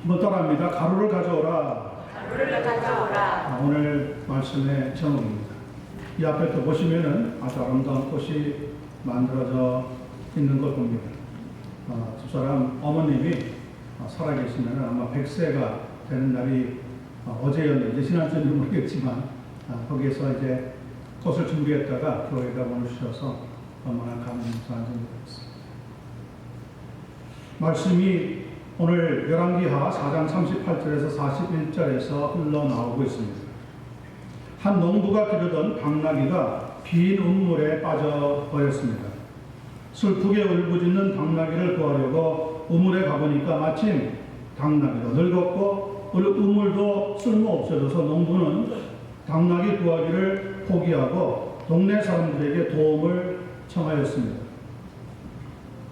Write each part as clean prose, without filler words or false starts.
한번 따라합니다. 가루를 가져오라. 가루를 가져오라. 오늘 말씀의 제목입니다. 이 앞에 또 보시면은 아주 아름다운 꽃이 만들어져 있는 걸 봅니다. 두 사람 어머님이 살아계시면 아마 100세가 되는 날이 어제였는데 지난주는 모르겠지만 거기에서 이제 꽃을 준비했다가 교회가 보내주셔서 얼마나 감사한지 모르겠습니다. 말씀이 오늘 열왕기하 4장 38절에서 41절에서 흘러나오고 있습니다. 한 농부가 기르던 당나귀가 빈 우물에 빠져버렸습니다. 슬프게 울부짖는 당나귀를 구하려고 우물에 가보니까 마침 당나귀가 늙었고 우물도 쓸모없어져서 농부는 당나귀 구하기를 포기하고 동네 사람들에게 도움을 청하였습니다.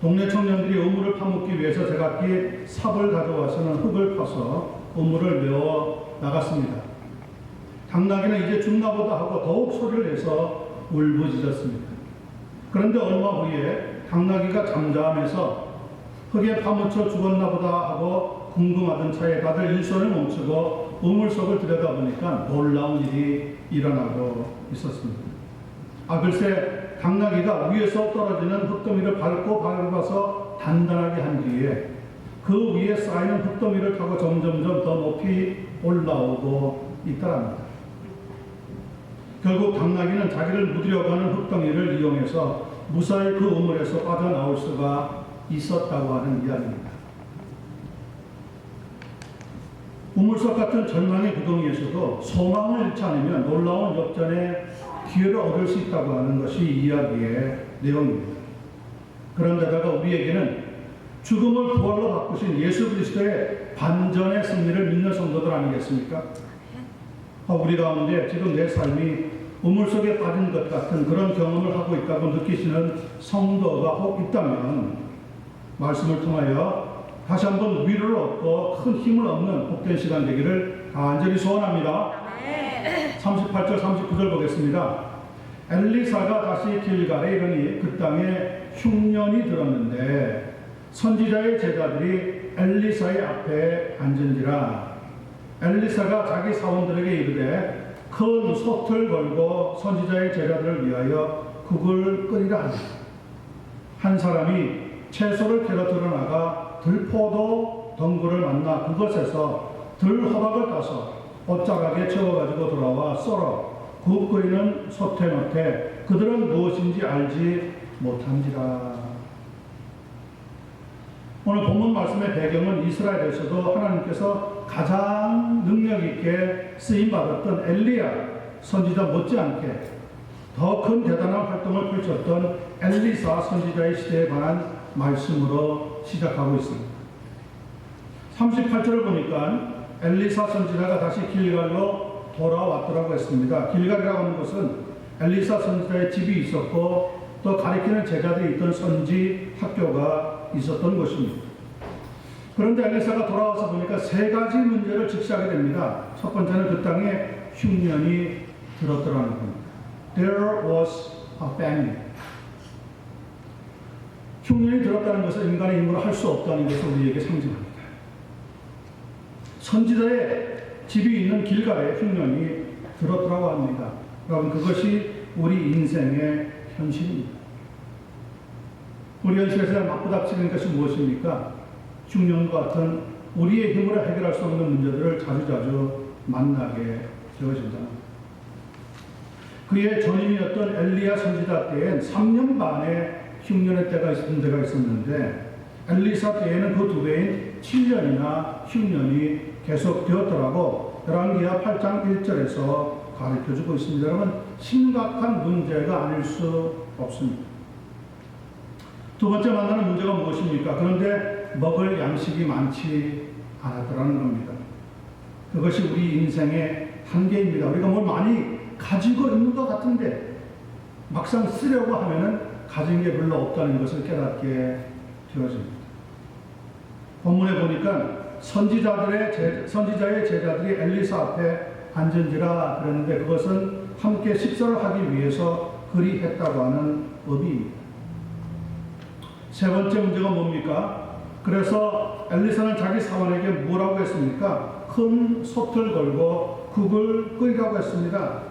동네 청년들이 우물을 파묻기 위해서 제각기 삽을 가져와서는 흙을 파서 우물을 메워 나갔습니다. 당나귀는 이제 죽나 보다 하고 더욱 소리를 내서 울부짖었습니다. 그런데 얼마 후에 당나귀가 잠잠해서 흙에 파묻혀 죽었나 보다 하고 궁금하던 차에 다들 일손을 멈추고 우물 속을 들여다보니까 놀라운 일이 일어나고 있었습니다. 글쎄 당나귀가 위에서 떨어지는 흙더미를 밟아서 단단하게 한 뒤에 그 위에 쌓이는 흙더미를 타고 점점점 더 높이 올라오고 있더랍니다. 결국 당나귀는 자기를 묻으려고 하는 흙덩이를 이용해서 무사히 그 우물에서 빠져나올 수가 있었다고 하는 이야기입니다. 우물속 같은 절망의 구덩이에서도 소망을 잃지 않으면 놀라운 역전의 기회를 얻을 수 있다고 하는 것이 이야기의 내용입니다. 그런데다가 우리에게는 죽음을 부활로 바꾸신 예수 그리스도의 반전의 승리를 믿는 성도들 아니겠습니까? 우리 가운데 지금 내 삶이 우물 속에 빠진 것 같은 그런 경험을 하고 있다고 느끼시는 성도가 혹 있다면 말씀을 통하여 다시 한번 위로를 얻고 큰 힘을 얻는 복된 시간 되기를 간절히 소원합니다. 38절 39절 보겠습니다. 엘리사가 다시 길갈에 이르니 그 땅에 흉년이 들었는데 선지자의 제자들이 엘리사의 앞에 앉은지라. 엘리사가 자기 사원들에게 이르되 큰 솥을 걸고 선지자의 제자들을 위하여 국을 끓이라 하니 한 사람이 채소를 캐러 들어나가 들포도 덩굴을 만나 그것에서 들호박을 따서 옷자락에 채워가지고 돌아와 썰어 국 끓이는 솥에 넣되 그들은 무엇인지 알지 못한지라. 오늘 본문 말씀의 배경은 이스라엘에서도 하나님께서 가장 능력 있게 쓰임받았던 엘리야 선지자 못지않게 더 큰 대단한 활동을 펼쳤던 엘리사 선지자의 시대에 관한 말씀으로 시작하고 있습니다. 38절을 보니까 엘리사 선지자가 다시 길갈로 돌아왔더라고 했습니다. 길갈이라고 하는 것은 엘리사 선지자의 집이 있었고 또 가르치는 제자들이 있던 선지 학교가 있었던 곳입니다. 그런데 엘리사가 돌아와서 보니까 세 가지 문제를 직시하게 됩니다. 첫 번째는 그 땅에 흉년이 들었더라는 겁니다. There was a famine. 흉년이 들었다는 것은 인간의 힘으로 할 수 없다는 것을 우리에게 상징합니다. 선지자의 집이 있는 길갈에 흉년이 들었더라고 합니다. 여러분 그것이 우리 인생의 현실입니다. 우리 현실에서 맞부닥치는 것이 무엇입니까? 흉년과 같은 우리의 힘으로 해결할 수 없는 문제들을 자주자주 만나게 되어진다. 그의 전임이었던 엘리야 선지자 때엔 3년 반의 흉년의 때가 있었던 데가 있었는데 엘리사 때에는 그 두 배인 7년이나 흉년이 계속되었더라고 열왕기하 8장 1절에서 가르쳐주고 있습니다. 여러분 심각한 문제가 아닐 수 없습니다. 두 번째 만나는 문제가 무엇입니까? 그런데 먹을 양식이 많지 않았더라는 겁니다. 그것이 우리 인생의 한계입니다. 우리가 뭘 많이 가지고 있는 것 같은데 막상 쓰려고 하면은 가진 게 별로 없다는 것을 깨닫게 되어집니다. 본문에 보니까 선지자의 제자들이 엘리사 앞에 앉은지라 그랬는데 그것은 함께 식사를 하기 위해서 그리 했다고 하는 의미입니다. 세 번째 문제가 뭡니까? 그래서 엘리사는 자기 사원에게 뭐라고 했습니까? 큰 솥을 걸고 국을 끓이라고 했습니다.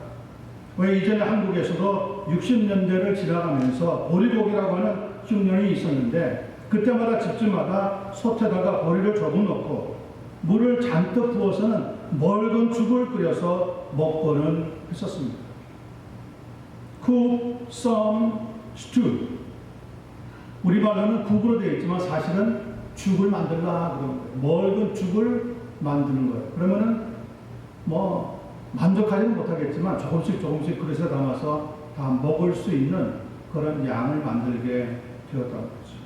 왜 이전에 한국에서도 60년대를 지나가면서 보리고기라고 하는 흉년이 있었는데 그때마다 집집마다 솥에다가 보리를 조금 넣고 물을 잔뜩 부어서는 묽은 죽을 끓여서 먹고는 했었습니다. Cook some stew. 우리말로는 국으로 되어 있지만 사실은 죽을 만들라 그런 거예요. 묽은 죽을 만드는 거예요. 그러면은 뭐 만족하지는 못하겠지만 조금씩 그릇에 담아서 다 먹을 수 있는 그런 양을 만들게 되었다는 거죠.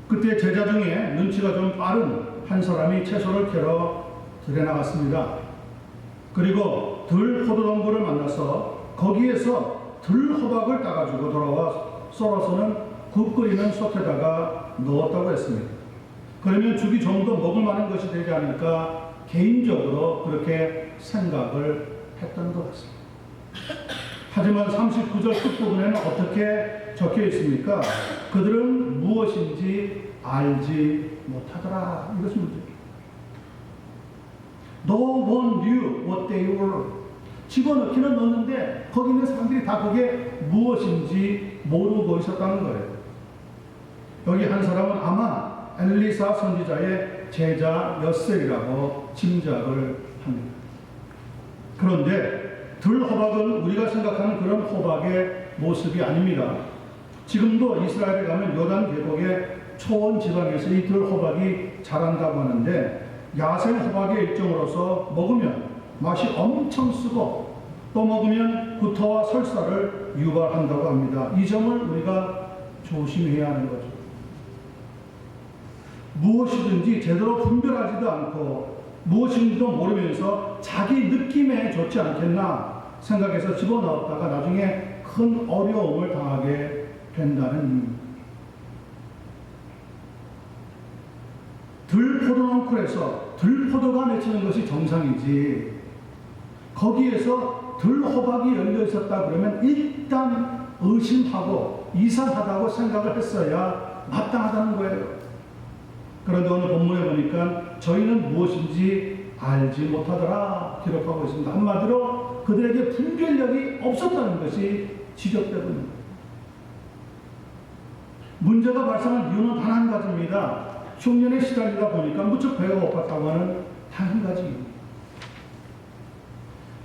그때 제자 중에 눈치가 좀 빠른 한 사람이 채소를 캐러 들에 나갔습니다. 그리고 들포도당부를 만나서 거기에서 들호박을 따가지고 돌아와 썰어서는 국 끓이는 솥에다가 넣었다고 했습니다. 그러면 죽이 좀 더 먹을 만한 것이 되지 않을까 개인적으로 그렇게 생각을 했던 것 같습니다. 하지만 39절 끝부분에는 어떻게 적혀 있습니까? 그들은 무엇인지 알지 못하더라. 이것이 문제입니다. No one knew what they were. 집어넣기는 넣었는데 거기 있는 사람들이 다 그게 무엇인지 모르고 있었다는 거예요. 여기 한 사람은 아마 엘리사 선지자의 제자였으리라고 짐작을 합니다. 그런데 들호박은 우리가 생각하는 그런 호박의 모습이 아닙니다. 지금도 이스라엘에 가면 요단 계곡의 초원 지방에서 이 들호박이 자란다고 하는데 야생 호박의 일종으로서 먹으면 맛이 엄청 쓰고 또 먹으면 구토와 설사를 유발한다고 합니다. 이 점을 우리가 조심해야 하는 거죠. 무엇이든지 제대로 분별하지도 않고 무엇인지도 모르면서 자기 느낌에 좋지 않겠나 생각해서 집어넣었다가 나중에 큰 어려움을 당하게 된다는 의미입니다. 들포도농쿨에서 들포도가 맺히는 것이 정상이지 거기에서 들호박이 열려 있었다 그러면 일단 의심하고 이상하다고 생각을 했어야 마땅하다는 거예요. 그런데 오늘 본문에 보니까 저희는 무엇인지 알지 못하더라 기록하고 있습니다. 한마디로 그들에게 분별력이 없었다는 것이 지적되고 있는 거예요. 문제가 발생한 이유는 단 한 가지입니다. 흉년에 시달리다 보니까 무척 배가 고팠다고 하는 단 한 가지입니다.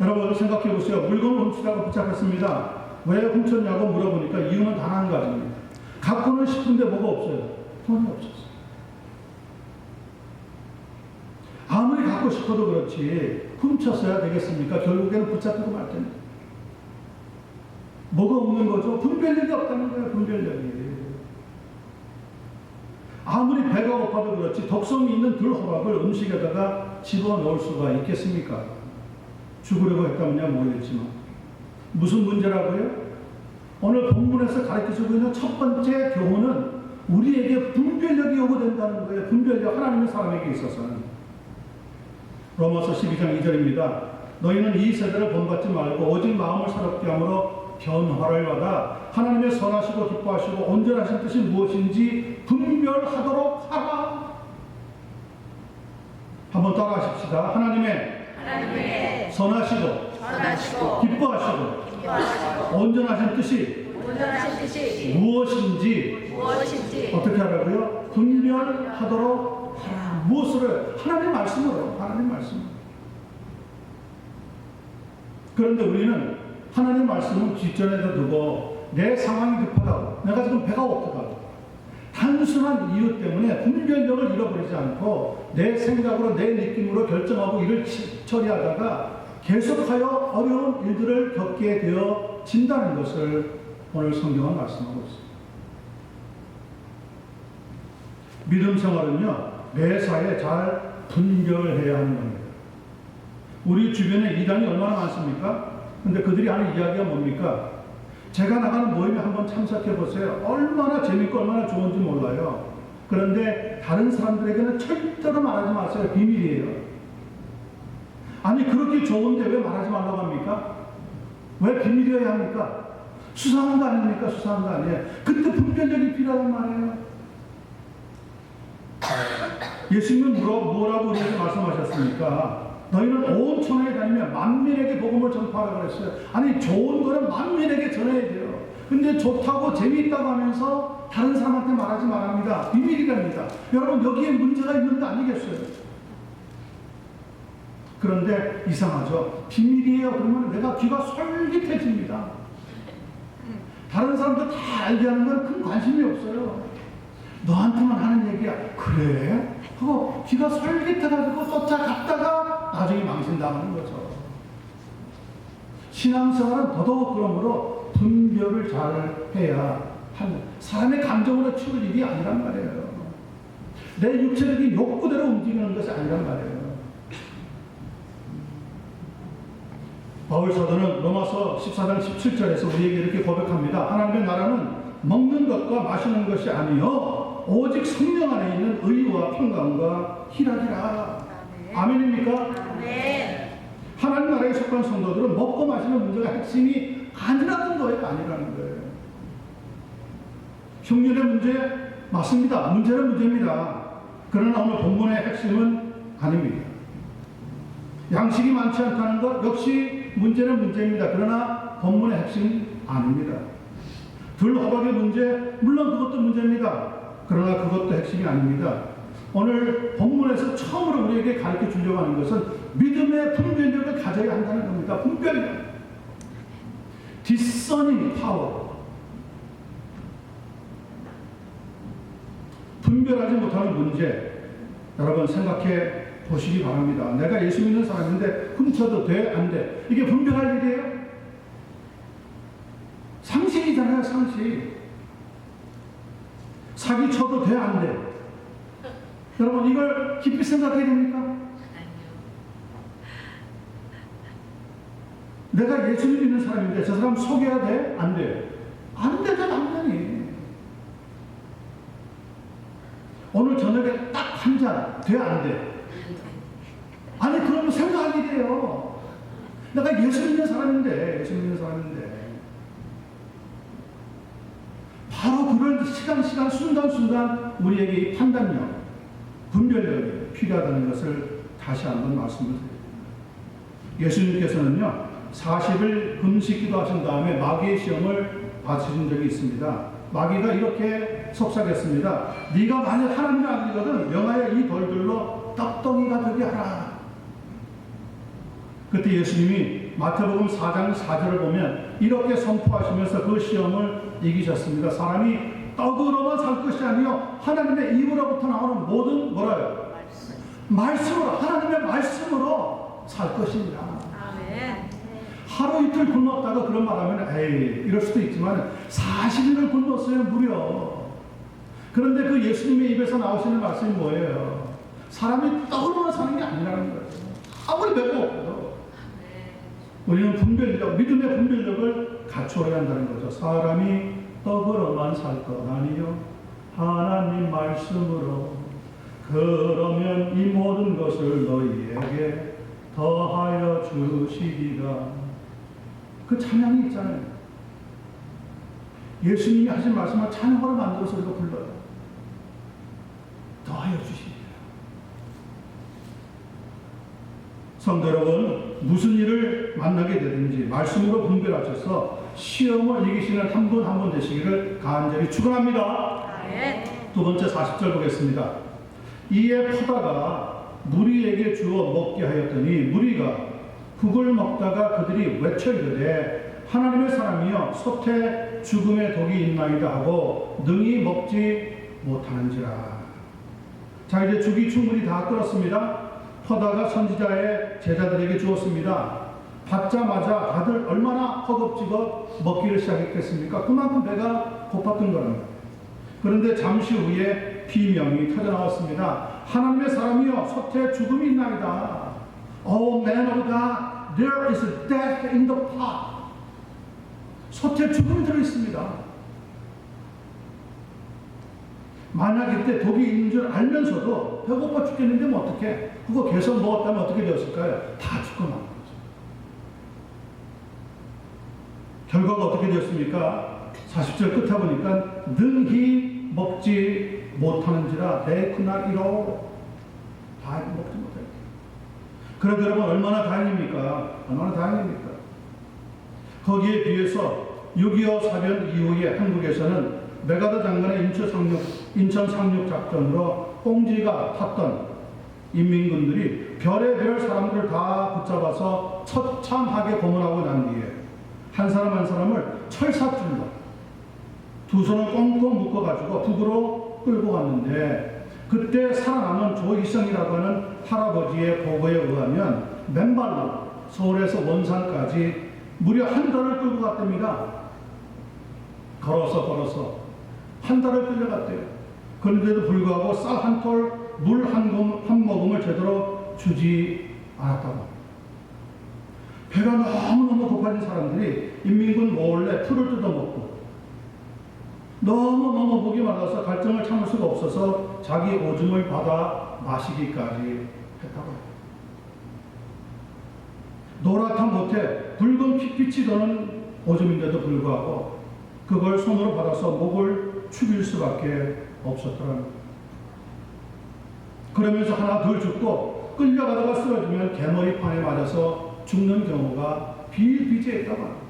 여러분 생각해 보세요. 물건을 훔치다가 붙잡혔습니다. 왜 훔쳤냐고 물어보니까 이유는 단 한 가지입니다. 갖고는 싶은데 뭐가 없어요? 돈이 없었어요. 아무리 갖고 싶어도 그렇지 훔쳤어야 되겠습니까? 결국에는 붙잡히고 말 텐데. 뭐가 없는 거죠? 분별력이 없다는 거예요. 분별력이. 아무리 배가 고파도 그렇지 독성이 있는 들호박을 음식에다가 집어넣을 수가 있겠습니까? 죽으려고 했다면야 모르겠지만 무슨 문제라고요? 오늘 본문에서 가르쳐주고 있는 첫 번째 교훈은 우리에게 분별력이 요구된다는 거예요. 분별력, 하나님의 사람에게 있어서는. 로마서 12장 2절입니다. 너희는 이 세대를 본받지 말고 오직 마음을 새롭게 함으로 변화를 받아 하나님의 선하시고 기뻐하시고 온전하신 뜻이 무엇인지 분별하도록 하라. 한번 따라하십시다. 하나님의 선하시고 기뻐하시고 온전하신 뜻이 무엇인지 어떻게 하라고요? 분별하도록 하라. 무엇을? 하나님의 말씀으로. 하나님의 말씀. 그런데 우리는 하나님의 말씀은 뒷전에다 두고 내 상황이 급하다고 내가 지금 배가 고프다고 단순한 이유 때문에 분별력을 잃어버리지 않고 내 생각으로 내 느낌으로 결정하고 일을 처리하다가 계속하여 어려운 일들을 겪게 되어진다는 것을 오늘 성경은 말씀하고 있습니다. 믿음 생활은요 매사에 잘 분별해야 하는 겁니다. 우리 주변에 이단이 얼마나 많습니까? 근데 그들이 하는 이야기가 뭡니까? 제가 나가는 모임에 한번 참석해 보세요. 얼마나 재밌고 얼마나 좋은지 몰라요. 그런데 다른 사람들에게는 절대로 말하지 마세요. 비밀이에요. 아니 그렇게 좋은데 왜 말하지 말라고 합니까? 왜 비밀이어야 합니까? 수상한 거 아닙니까? 수상한 거 아니에요. 그때 분별력이 필요하단 말이에요. 예수님은 뭐라고 우리에게 말씀하셨습니까? 너희는 온 천하에 다니며 만민에게 복음을 전파하라고 그랬어요. 아니 좋은 거는 만민에게 전해야 돼요. 근데 좋다고 재미있다고 하면서 다른 사람한테 말하지 말합니다. 비밀이랍니다. 여러분 여기에 문제가 있는 거 아니겠어요? 그런데 이상하죠. 비밀이에요. 그러면 내가 귀가 솔깃해집니다. 다른 사람도 다 알게 하는 건 큰 관심이 없어요. 너한테만 하는 얘기야. 그래? 하고 귀가 솔깃해가지고 쫓아갔다가 나중에 망신당하는 거죠. 신앙생활은 더더욱 그러므로 분별을 잘 해야 하는, 사람의 감정으로 치울 일이 아니란 말이에요. 내 육체적인 욕구대로 움직이는 것이 아니란 말이에요. 바울 사도는 로마서 14장 17절에서 우리에게 이렇게 고백합니다. 하나님의 나라는 먹는 것과 마시는 것이 아니요 오직 성령 안에 있는 의와 평강과 희락이라. 아멘입니까? 아멘. 하나님 나라에 속한 성도들은 먹고 마시는 문제가 핵심이 아니라는 거예요. 아니라는 거예요. 흉년의 문제 맞습니다. 문제는 문제입니다. 그러나 오늘 본문의 핵심은 아닙니다. 양식이 많지 않다는 것 역시 문제는 문제입니다. 그러나 본문의 핵심은 아닙니다. 들호박의 문제, 물론 그것도 문제입니다. 그러나 그것도 핵심이 아닙니다. 오늘 본문에서 처음으로 우리에게 가르쳐 주려고 하는 것은 믿음의 분별력을 가져야 한다는 겁니다. 분별력. discerning power. 분별하지 못하는 문제, 여러분 생각해 보시기 바랍니다. 내가 예수 믿는 사람인데 훔쳐도 돼? 안 돼? 이게 분별할 일이에요? 상식이잖아요, 상식. 사기 쳐도 돼? 안 돼? 여러분 이걸 깊이 생각해야 됩니까? 내가 예수를 믿는 사람인데 저 사람 속여야 돼? 안 돼? 안 되죠, 당연히. 오늘 저녁에 딱 한 잔 돼? 안 돼? 아니 그러면 생각할 일이에요. 내가 예수 믿는 사람인데 바로 그런 시간 순간 우리에게 이 판단력, 분별력이 필요하다는 것을 다시 한번 말씀을 드립니다. 예수님께서는요 40일 금식 기도하신 다음에 마귀의 시험을 받으신 적이 있습니다. 마귀가 이렇게 속삭였습니다. 네가 만약 하나님의 아들이거든 명하여 이 돌들로 떡덩이가 되게 하라. 그때 예수님이 마태복음 4장 4절을 보면 이렇게 선포하시면서 그 시험을 이기셨습니다. 사람이 떡으로만 살 것이 아니요 하나님의 입으로부터 나오는 모든 뭐라요? 말씀으로, 하나님의 말씀으로 살 것입니다. 아멘. 하루 이틀 굶었다가 그런 말 하면 에이 이럴 수도 있지만 40일을 굶었어요 무려. 그런데 그 예수님의 입에서 나오시는 말씀이 뭐예요? 사람이 떡으로만 사는 게 아니라는 거예요. 아무리 배고파도 우리는 분별력, 믿음의 분별력을 갖추어야 한다는 거죠. 사람이 떡으로만 살 것 아니요 하나님 말씀으로. 그러면 이 모든 것을 너희에게 더하여 주시리라. 그 찬양이 있잖아요. 예수님이 하신 말씀을 찬양으로 만들어서 우리가 불러요. 더하여 주시리라. 성도 여러분, 무슨 일을 만나게 되든지 말씀으로 분별하셔서 시험을 이기시는 한 분 한 분 되시기를 간절히 축원합니다. 두 번째 40절 보겠습니다. 이에 포다가 무리에게 주어 먹게 하였더니 무리가 국을 먹다가 그들이 외쳐 이르되 하나님의 사람이여 솥에 죽음의 독이 있나이다 하고 능히 먹지 못하는지라. 자, 이제 죽이 충분히 다 끓었습니다. 포다가 선지자의 제자들에게 주었습니다. 받자마자 다들 얼마나 허겁지겁 먹기를 시작했겠습니까? 그만큼 배가 고팠던 거랍니다. 그런데 잠시 후에 비명이 터져나왔습니다. 하나님의 사람이여 솥에 죽음이 있나이다. Oh man of God, there is death in the pot. 솥에 죽음이 들어있습니다. 만약 이때 독이 있는 줄 알면서도 배고파 죽겠는데 뭐 어떡해? 그거 계속 먹었다면 어떻게 되었을까요? 다 죽고 만 거죠. 결과가 어떻게 되었습니까? 40절 끝에 보니까 능히 먹지 못하는지라 내 그날 이로 다 먹지 못해요. 그런데 여러분 얼마나 다행입니까? 얼마나 다행입니까? 거기에 비해서 6.25 사변 이후에 한국에서는 메가더 장관의 인천 상륙 작전으로 꽁지가 탔던 인민군들이 별의별 사람들을 다 붙잡아서 처참하게 고문하고 난 뒤에 한 사람 한 사람을 철사줄로 두 손을 꽁꽁 묶어가지고 북으로 끌고 갔는데, 그때 살아남은 조희성이라고 하는 할아버지의 보고에 의하면 맨발로 서울에서 원산까지 무려 한 달을 끌고 갔답니다. 걸어서 한 달을 끌려갔대요. 그런데도 불구하고 쌀 한 톨, 물 한 모금을 제대로 주지 않았다고. 배가 너무너무 고파진 사람들이 인민군 몰래 풀을 뜯어먹고 너무너무 목이 말라서 갈증을 참을 수가 없어서 자기 오줌을 받아 마시기까지 했다고 해요. 노랗다 못해 붉은 핏빛이 도는 오줌인데도 불구하고 그걸 손으로 받아서 목을 축일 수밖에 없었더라고요. 그러면서 하나 덜 죽고 끌려가다가 쓰러지면 개머리판에 맞아서 죽는 경우가 비일비재했다고 합니다.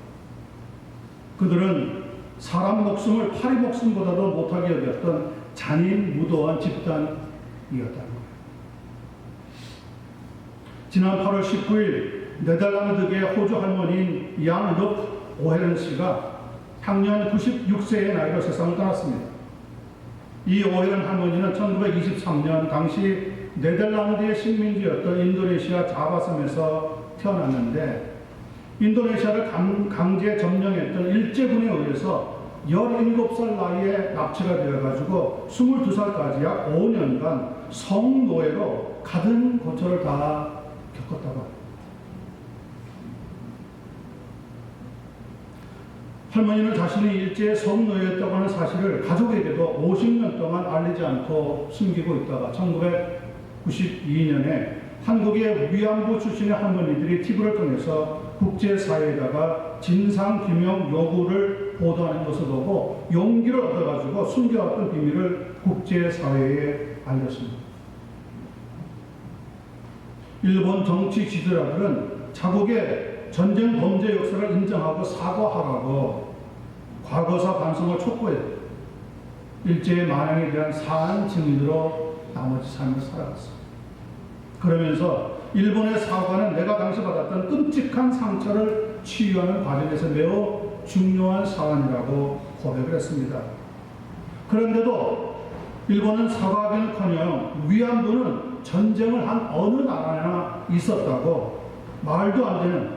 그들은 사람 목숨을 파리 목숨보다도 못하게 여겼던 잔인 무도한 집단이었다는 거예요. 지난 8월 19일 네덜란드계 호주 할머니인 양 르프 오헤른 씨가 향년 96세의 나이로 세상을 떠났습니다. 이 오헤른 할머니는 1923년 당시 네덜란드의 식민지였던 인도네시아 자바섬에서 태어났는데, 인도네시아를 강제 점령했던 일제군에 의해서 17살 나이에 납치가 되어가지고 22살까지 약 5년간 성노예로 가든 고초를 다 겪었다고 합니다. 할머니는 자신이 일제의 성노예였다고 하는 사실을 가족에게도 50년 동안 알리지 않고 숨기고 있다가 1992년에 한국의 위안부 출신의 할머니들이 TV를 통해서 국제사회에다가 진상규명 요구를 보도하는 것을 보고 용기를 얻어가지고 숨겨왔던 비밀을 국제사회에 알렸습니다. 일본 정치 지도자들은 자국의 전쟁 범죄 역사를 인정하고 사과하라고 과거사 반성을 촉구해요. 일제의 만행에 대한 사안 증인으로 나머지 삶을 살아갔어요. 그러면서 일본의 사과는 내가 당시 받았던 끔찍한 상처를 치유하는 과정에서 매우 중요한 사안이라고 고백을 했습니다. 그런데도 일본은 사과하기는커녕 위안부는 전쟁을 한 어느 나라나 있었다고 말도 안 되는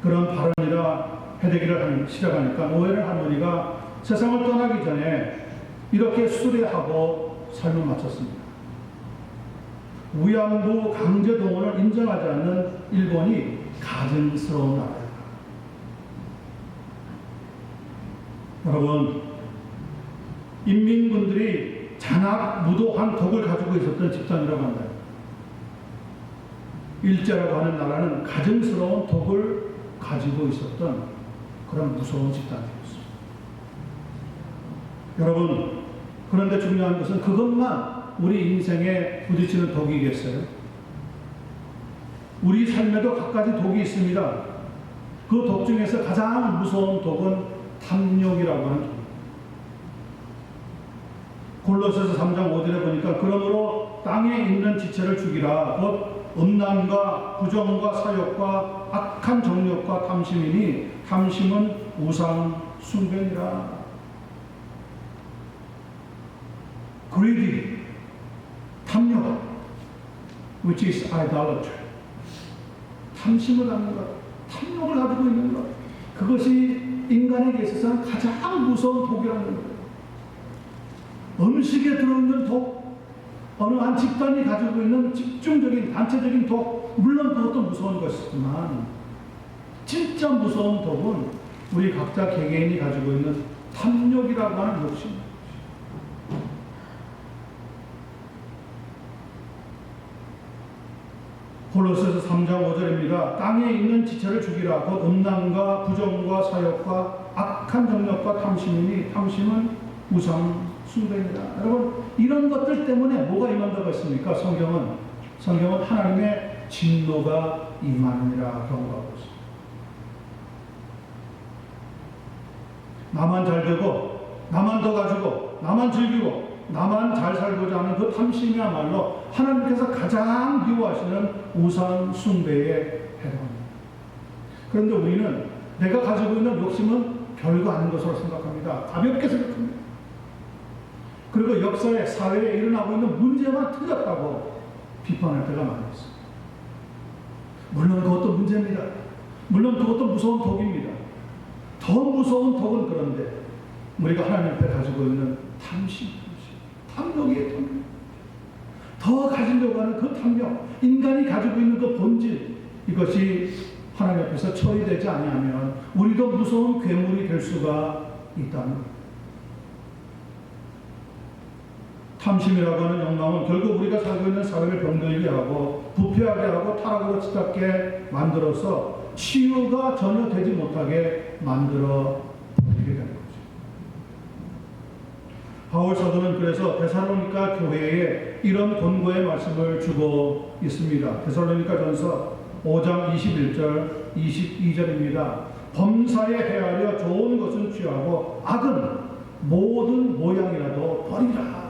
그런 발언이라 해대기를 시작하니까 오해를 할머니가 세상을 떠나기 전에 이렇게 수레하고 삶을 마쳤습니다. 위안부 강제 동원을 인정하지 않는 일본이 가증스러운 나라입니다. 여러분, 인민군들이 잔악 무도한 독을 가지고 있었던 집단이라고 한다. 일제라고 하는 나라는 가증스러운 독을 가지고 있었던 그런 무서운 집단이었습니다. 여러분, 그런데 중요한 것은 그것만 우리 인생에 부딪히는 독이겠어요? 우리 삶에도 갖가지 독이 있습니다. 그 독 중에서 가장 무서운 독은 탐욕이라고 하는 독입니다. 골로새서 3장 5절에 보니까 그러므로 땅에 있는 지체를 죽이라. 곧 음란과 부정과 사욕과 악한 정욕과 탐심이니 탐심은 우상 숭배니라. greedy, 탐욕, which is idolatry. 탐심을 갖는 것, 탐욕을 가지고 있는 것, 그것이 인간에게 있어서는 가장 무서운 독이라는 거예요. 음식에 들어있는 독, 어느 한 집단이 가지고 있는 집중적인 단체적인 독, 물론 그것도 무서운 것이지만 진짜 무서운 독은 우리 각자 개개인이 가지고 있는 탐욕이라고 하는 욕심입니다. 골로새서 3장 5절입니다. 땅에 있는 지체를 죽이라. 곧 음란과 부정과 사욕과 악한 정욕과 탐심이니 탐심은 우상 숭배입니다. 여러분, 이런 것들 때문에 뭐가 임한다고 했습니까? 성경은 하나님의 진노가 임하느니라 경고하고 있습니다. 나만 잘 되고, 나만 더 가지고, 나만 즐기고, 나만 잘 살고자 하는 그 탐심이야말로 하나님께서 가장 미워하시는 우상 숭배에 해당합니다. 그런데 우리는 내가 가지고 있는 욕심은 별거 아닌 것으로 생각합니다. 가볍게 생각합니다. 그리고 역사에, 사회에 일어나고 있는 문제만 틀렸다고 비판할 때가 많이 있습니다. 물론 그것도 문제입니다. 물론 그것도 무서운 독입니다. 더 무서운 독은 그런데 우리가 하나님 앞에 가지고 있는 탐욕이에요. 탐욕. 더 가지려고 하는 그 탐욕, 인간이 가지고 있는 그 본질, 이것이 하나님 앞에서 처리되지 아니하면 우리도 무서운 괴물이 될 수가 있다는 것. 탐심이라고 하는 욕망은 결국 우리가 살고 있는 사회를 병들게 하고 부패하게 하고 타락으로 치닫게 만들어서 치유가 전혀 되지 못하게 만들어 버리게 되는 거죠. 바울 사도는 그래서 데살로니가 교회에 이런 권고의 말씀을 주고 있습니다. 데살로니가 전서 5장 21절 22절입니다. 범사에 헤아려 좋은 것은 취하고 악은 모든 모양이라도 버리라.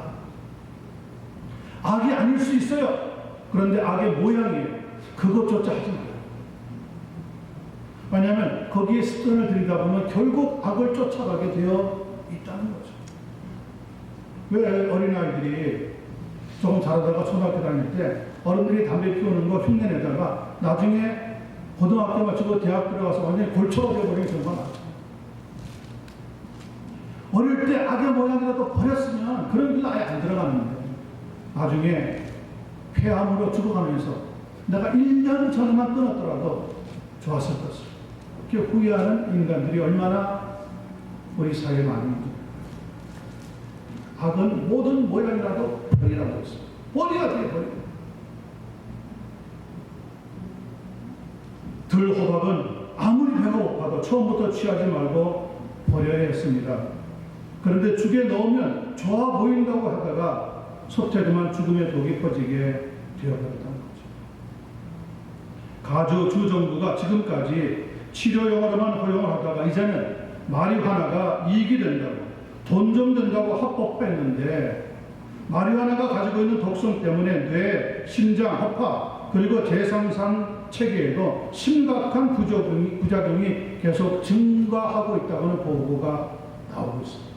악이 아닐 수 있어요. 그런데 악의 모양이에요. 그것조차 하지 말아요. 왜냐하면 거기에 습관을 들이다 보면 결국 악을 쫓아가게 되어 있다는 거죠. 왜 어린아이들이 조금 자라다가 초등학교 다닐 때 어른들이 담배 피우는 거 흉내내다가 나중에 고등학교 마치고 대학 들어가서 완전히 골초가 되어버리는 경우가 많죠. 어릴 때 악의 모양이라도 버렸으면 그런 길 아예 안 들어가는데 나중에 폐암으로 죽어가면서 내가 1년 전에만 끊었더라도 좋았을 것을 그 후회하는 인간들이 얼마나 우리 사회에 많은지. 악은 모든 모양이라도 버리라고 했어요. 버려야 돼요. 버려. 들호박은 아무리 배가 고파도 처음부터 취하지 말고 버려야 했습니다. 그런데 죽에 넣으면 좋아 보인다고 하다가 섭태그만 죽음의 독이 퍼지게 되어버렸다는 거죠. 가주 주정부가 지금까지 치료용으로만 허용을 하다가 이제는 마리화나가 이익이 된다고, 돈 좀 든다고 합법 뺐는데 마리화나가 가지고 있는 독성 때문에 뇌, 심장, 허파 그리고 재생산 체계에도 심각한 부작용이 계속 증가하고 있다고는 보고가 나오고 있습니다.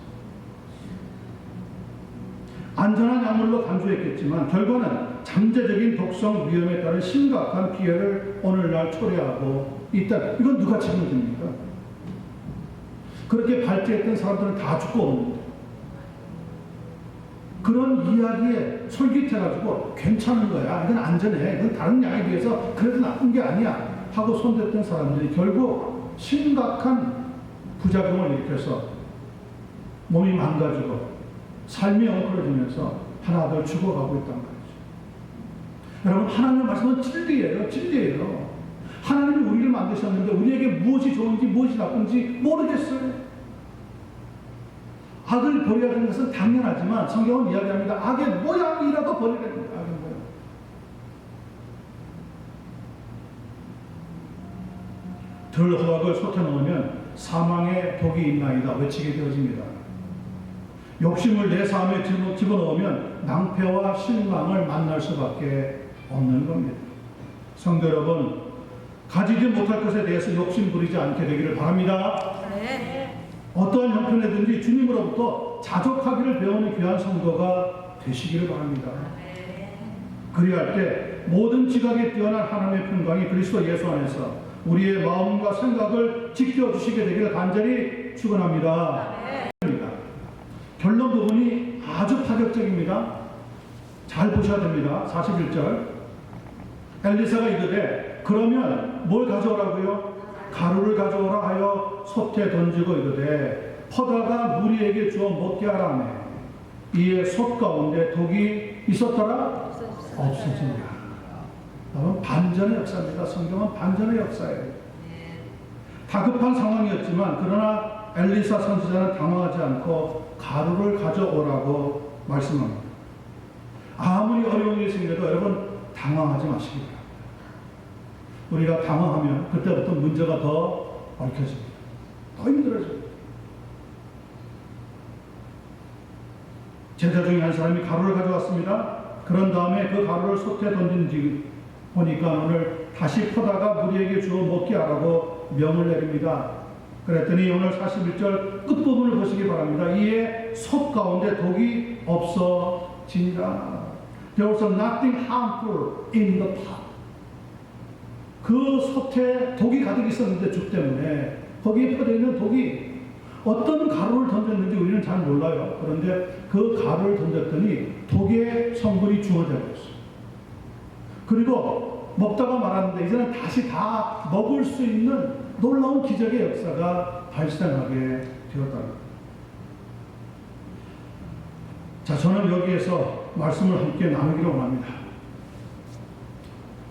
안전한 약물로 간주했겠지만 결과는 잠재적인 독성 위험에 따른 심각한 피해를 오늘날 초래하고 있다. 이건 누가 책임집니까? 그렇게 발제했던 사람들은 다 죽고 오는데 그런 이야기에 솔깃해가지고 괜찮은 거야. 이건 안전해. 이건 다른 약에 비해서 그래도 나쁜 게 아니야. 하고 손댔던 사람들이 결국 심각한 부작용을 일으켜서 몸이 망가지고 삶이 엉클어지면서 하나둘 죽어가고 있단 말이죠. 여러분, 하나님의 말씀은 진리예요. 진리예요. 하나님이 우리를 만드셨는데 우리에게 무엇이 좋은지 무엇이 나쁜지 모르겠어요. 악을 버려야 하는 것은 당연하지만 성경은 이야기합니다. 악의 모양이라도 버리라는 거예요. 악의 모양. 들호박을 솥에 넣으면 사망의 독이 있나이다 외치게 되어집니다. 욕심을 내 삶에 집어넣으면 낭패와 실망을 만날 수밖에 없는 겁니다. 성도 여러분, 가지지 못할 것에 대해서 욕심 부리지 않게 되기를 바랍니다. 네. 어떠한 형편이든지 주님으로부터 자족하기를 배우는 귀한 성도가 되시기를 바랍니다. 그리할 때 모든 지각에 뛰어난 하나님의 평강이 그리스도 예수 안에서 우리의 마음과 생각을 지켜주시게 되기를 간절히 축원합니다. 결론 부분이 아주 파격적입니다. 잘 보셔야 됩니다. 41절. 엘리사가 이르되 그러면 뭘 가져오라고요? 가루를 가져오라 하여 솥에 던지고 이르되 퍼다가 무리에게 주어 먹게 하라매 이에 솥 가운데 독이 있었더라? 없어지니라. 여러분, 반전의 역사입니다. 성경은 반전의 역사예요. 다급한 상황이었지만 그러나 엘리사 선지자는 당황하지 않고 가루를 가져오라고 말씀합니다. 아무리 어려운 일이 생겨도 여러분 당황하지 마시기 바랍니다. 우리가 당황하면 그때부터 문제가 더 얽혀집니다. 더 힘들어집니다. 제자 중에 한 사람이 가루를 가져왔습니다. 그런 다음에 그 가루를 솥에 던진 뒤 보니까 오늘 다시 퍼다가 무리에게 주어 먹게 하라고 명을 내립니다. 그랬더니 오늘 41절 끝부분을 보시기 바랍니다. 이에 솥 가운데 독이 없어지니라. There was nothing harmful in the pot. 그 솥에 독이 가득 있었는데 죽 때문에 거기에 퍼져 있는 독이 어떤 가루를 던졌는지 우리는 잘 몰라요. 그런데 그 가루를 던졌더니 독의 성분이 중화되고 있어요. 그리고 먹다가 말았는데 이제는 다시 다 먹을 수 있는 놀라운 기적의 역사가 발생하게 되었다는 거예요. 자, 저는 여기에서 말씀을 함께 나누기를 원합니다.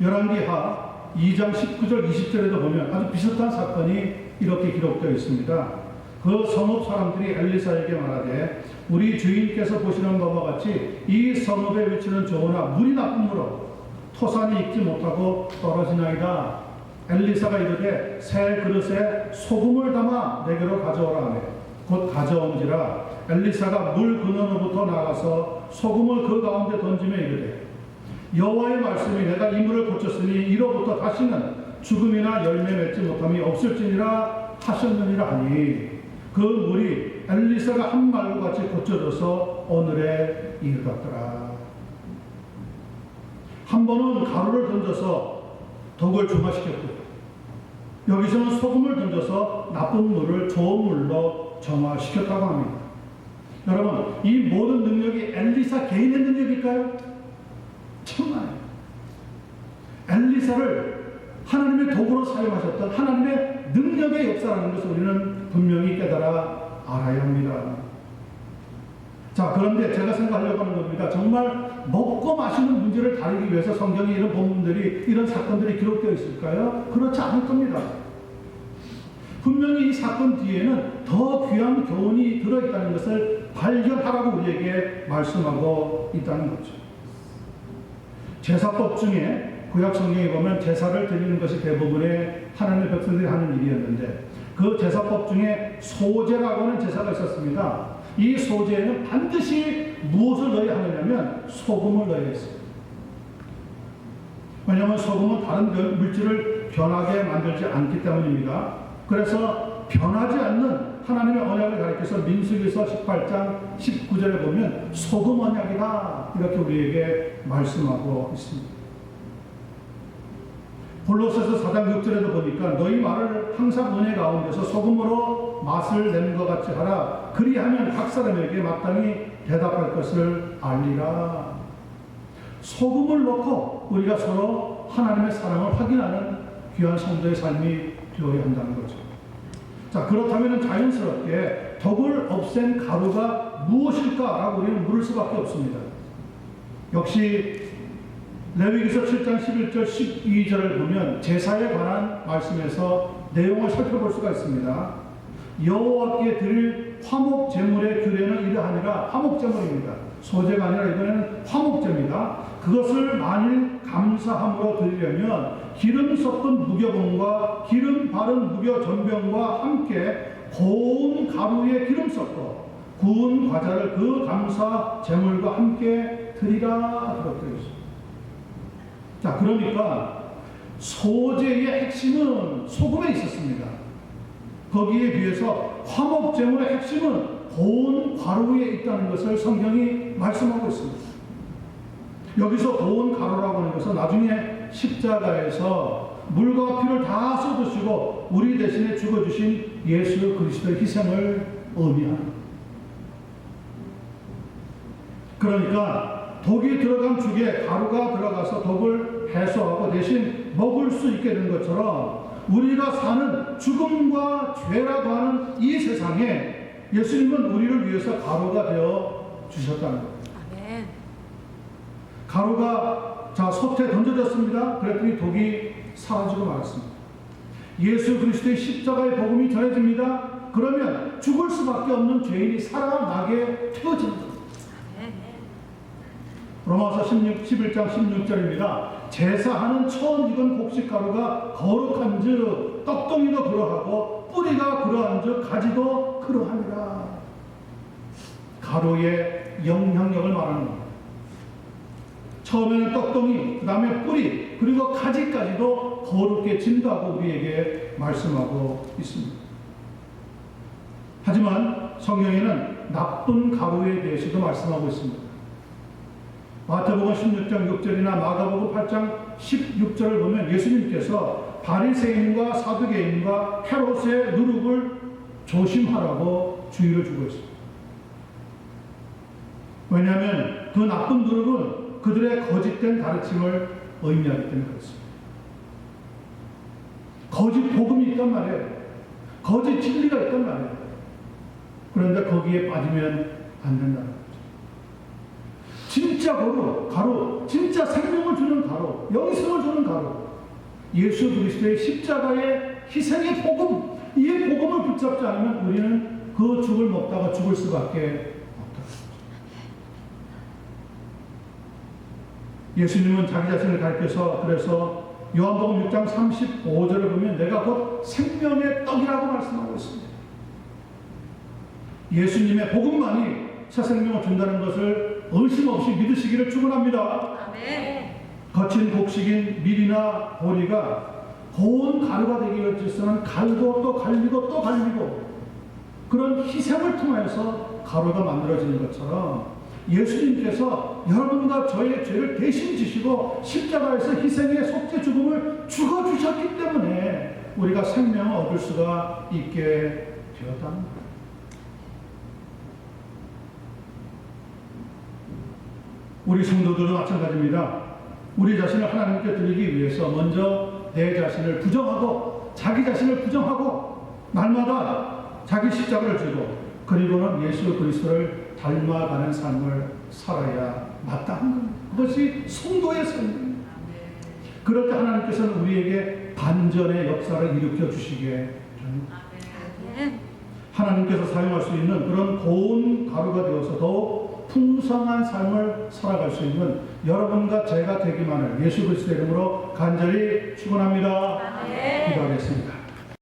열왕기하 2장 19절 20절에도 보면 아주 비슷한 사건이 이렇게 기록되어 있습니다. 그 성읍 사람들이 엘리사에게 말하되 우리 주인께서 보시는 바와 같이 이 성읍의 위치는 좋으나 물이 나쁨으로 토산이 익지 못하고 떨어지나이다. 엘리사가 이르되 새 그릇에 소금을 담아 내게로 가져오라 하매 곧 가져온지라. 엘리사가 물 근원으로부터 나가서 소금을 그 가운데 던지며 이르되 여호와의 말씀이 내가 이 물을 고쳤으니 이로부터 다시는 죽음이나 열매 맺지 못함이 없을지니라 하셨느니라 하니 그 물이 엘리사가 한 말과 같이 고쳐져서 오늘에 이르렀더라. 한 번은 가루를 던져서 독을 중화시켰고 여기서는 소금을 던져서 나쁜 물을 좋은 물로 정화시켰다고 합니다. 여러분, 이 모든 능력이 엘리사 개인의 능력일까요? 정말 엘리사를 하나님의 도구로 사용하셨던 하나님의 능력의 역사라는 것을 우리는 분명히 깨달아 알아야 합니다. 자, 그런데 제가 생각하려고 하는 겁니다. 정말 먹고 마시는 문제를 다루기 위해서 성경에 이런 본문들이, 이런 사건들이 기록되어 있을까요? 그렇지 않을 겁니다. 분명히 이 사건 뒤에는 더 귀한 교훈이 들어있다는 것을 발견하라고 우리에게 말씀하고 있다는 거죠. 제사법 중에 구약 성경에 보면 제사를 드리는 것이 대부분의 하나님의 백성들이 하는 일이었는데 그 제사법 중에 소제라고 하는 제사가 있었습니다. 이 소제에는 반드시 무엇을 넣어야 하느냐면 소금을 넣어야 했어요. 왜냐하면 소금은 다른 물질을 변하게 만들지 않기 때문입니다. 그래서 변하지 않는 하나님의 언약을 가리켜서 민수기서 18장 19절에 보면 소금 언약이다 이렇게 우리에게 말씀하고 있습니다. 골로새서 4장 6절에도 보니까 너희 말을 항상 은혜 가운데서 소금으로 맛을 내는 것 같이 하라. 그리하면 각 사람에게 마땅히 대답할 것을 알리라. 소금을 넣고 우리가 서로 하나님의 사랑을 확인하는 귀한 성도의 삶이 되어야 한다는 거죠. 자, 그렇다면 자연스럽게 독을 없앤 가루가 무엇일까라고 우리는 물을 수밖에 없습니다. 역시 레위기서 7장 11절 12절을 보면 제사에 관한 말씀에서 내용을 살펴볼 수가 있습니다. 여호와께 드릴 화목 제물의 규례는 이러하니라. 화목 제물입니다. 소제가 아니라 이번에는 화목제입니다. 그것을 만일 감사함으로 드리려면 기름 섞은 무교봉과 기름 바른 무교 전병과 함께 고운 가루에 기름 섞어 구운 과자를 그 감사 제물과 함께 드리라 그렇게 되어 있습니다. 자, 그러니까 소제의 핵심은 소금에 있었습니다. 거기에 비해서 화목제물의 핵심은 고운 가루에 있다는 것을 성경이 말씀하고 있습니다. 여기서 고운 가루라고 하는 것은 나중에 십자가에서 물과 피를 다 쏟으시고 우리 대신에 죽어주신 예수 그리스도의 희생을 의미합니다. 그러니까 독이 들어간 죽에 가루가 들어가서 독을 해소하고 대신 먹을 수 있게 된 것처럼 우리가 사는 죽음과 죄라고 하는 이 세상에 예수님은 우리를 위해서 가루가 되어 주셨다는 겁니다. 아멘. 가루가 자 솥에 던져졌습니다. 그랬더니 독이 사라지고 말았습니다. 예수 그리스도의 십자가의 복음이 전해집니다. 그러면 죽을 수밖에 없는 죄인이 살아나게 되어집니다. 로마서 11장 16절입니다. 제사하는 처음 익은 곡식가루가 거룩한즉 떡덩이도 그러하고 뿌리가 그러한즉 가지도 그러하니라. 가루의 영향력을 말하는 겁니다. 처음에는 떡덩이, 그 다음에 뿌리, 그리고 가지까지도 거룩게 진다고 우리에게 말씀하고 있습니다. 하지만 성경에는 나쁜 가루에 대해서도 말씀하고 있습니다. 마태복음 16장 6절이나 마가복음 8장 16절을 보면 예수님께서 바리새인과 사두개인과 헤롯의 누룩을 조심하라고 주의를 주고 있습니다. 왜냐하면 그 나쁜 누룩은 그들의 거짓된 가르침을 의미하기 때문에 그렇습니다. 거짓 복음이 있단 말이에요. 거짓 진리가 있단 말이에요. 그런데 거기에 빠지면 안 된다는 거죠. 진짜 가루, 진짜 생명을 주는 가루, 영생을 주는 가루, 예수 그리스도의 십자가의 희생의 복음, 이 복음을 붙잡지 않으면 우리는 그 죽을 먹다가 죽을 수밖에 없다. 예수님은 자기 자신을 가리켜서 그래서 요한복음 6장 35절을 보면 내가 곧 생명의 떡이라고 말씀하고 있습니다. 예수님의 복음만이 새 생명을 준다는 것을 의심 없이 믿으시기를 축원합니다. 아멘. 거친 곡식인 밀이나 보리가 고운 가루가 되기 위해서는 갈고 또 갈리고 또 갈리고 그런 희생을 통해서 가루가 만들어지는 것처럼 예수님께서 여러분과 저의 죄를 대신 지시고 십자가에서 희생의 속죄 죽음을 죽어주셨기 때문에 우리가 생명을 얻을 수가 있게 되었다는 거예요. 우리 성도들도 마찬가지입니다. 우리 자신을 하나님께 드리기 위해서 먼저 내 자신을 부정하고 자기 자신을 부정하고 날마다 자기 십자가를 지고 그리고는 예수 그리스도를 닮아가는 삶을 살아야 마땅한 겁니다. 그것이 성도의 삶입니다. 그럴 때 하나님께서는 우리에게 반전의 역사를 일으켜 주시게 됩니다. 하나님께서 사용할 수 있는 그런 고운 가루가 되어서 더욱 풍성한 삶을 살아갈 수 있는 여러분과 제가 되기만을 예수 그리스도의 이름으로 간절히 축원합니다. 기도하겠습니다.